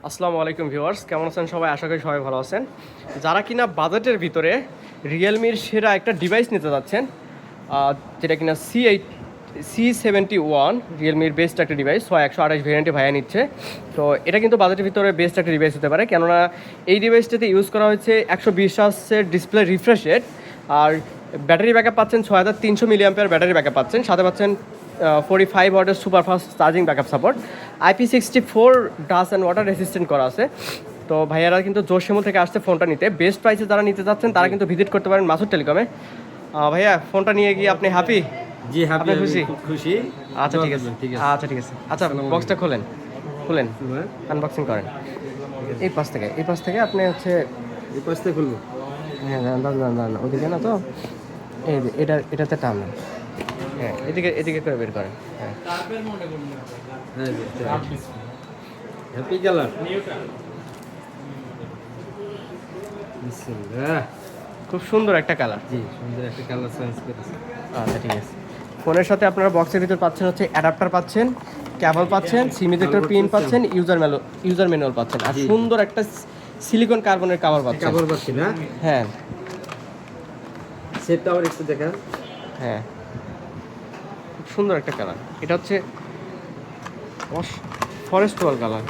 আসসালামু আলাইকুম ভিউয়ার্স, কেমন আছেন সবাই? আশা করি সবাই ভালো আছেন। যারা কিনা বাজেটের ভিতরে রিয়েলমির সেরা একটা ডিভাইস নিতে যাচ্ছেন, যেটা কিনা C71 রিয়েলমির বেস্ট একটা ডিভাইস, 128 ভেরিয়েন্টে ভাইয়া নিচ্ছে। তো এটা কিন্তু বাজেটের ভিতরে বেস্ট একটা ডিভাইস হতে পারে, কেননা এই ডিভাইসটাতে ইউজ করা হয়েছে 120 হার্টজের ডিসপ্লে রিফ্রেশ রেট, আর ব্যাটারি ব্যাকআপ পাচ্ছেন 6300 মিলিঅ্যাম্পিয়ার ব্যাটারি ব্যাকআপ পাচ্ছেন, সাথে পাচ্ছেন 45 ওয়াটের super fast charging backup support, IP64 dust and water resistant করা আছে। তো ভাইয়ারা কিন্তু জোশিমল থেকে আসছে ফোনটা নিতে। বেস্ট প্রাইসে যারা নিতে যাচ্ছেন তারা কিন্তু ভিজিট করতে পারেন মাসুদ টেলিকমে। ভাইয়া, ফোনটা নিয়ে গিয়ে আপনি হ্যাপি? জি হ্যাপি, আপনি খুশি? খুব খুশি। আচ্ছা ঠিক আছে, আচ্ছা ঠিক আছে। আচ্ছা, বক্সটা খুলেন, আনবক্সিং করেন। এই পাশ থেকে আপনি হচ্ছে এই পাশে খুলবো। হ্যাঁ, দাঁড়ান, ওদিকে না তো, এই যে এটাতে টানুন। হ্যাঁ, এদিকে করে বের করেন। হ্যাঁ, হ্যাপি কালার। বিসমিল্লাহ। খুব সুন্দর একটা কালার। জি, সুন্দর একটা কালার চয়েস করেছি। আচ্ছা ঠিক আছে। ফোনের সাথে আপনারা বক্সের ভিতর পাচ্ছেন হচ্ছে অ্যাডাপ্টার পাচ্ছেন, কেবল পাচ্ছেন, সিম ইজেক্টর পিন পাচ্ছেন, ইউজার ম্যানুয়াল পাচ্ছেন, আর সুন্দর একটা সিলিকন কার্বনের কভার পাচ্ছেন। কভার পাচ্ছি না? হ্যাঁ সেটটা আবার একটু দেখা। হ্যাঁ, খুব সুন্দর একটা কালার। এটা হচ্ছে ফরেস্ট ওয়াল কালার।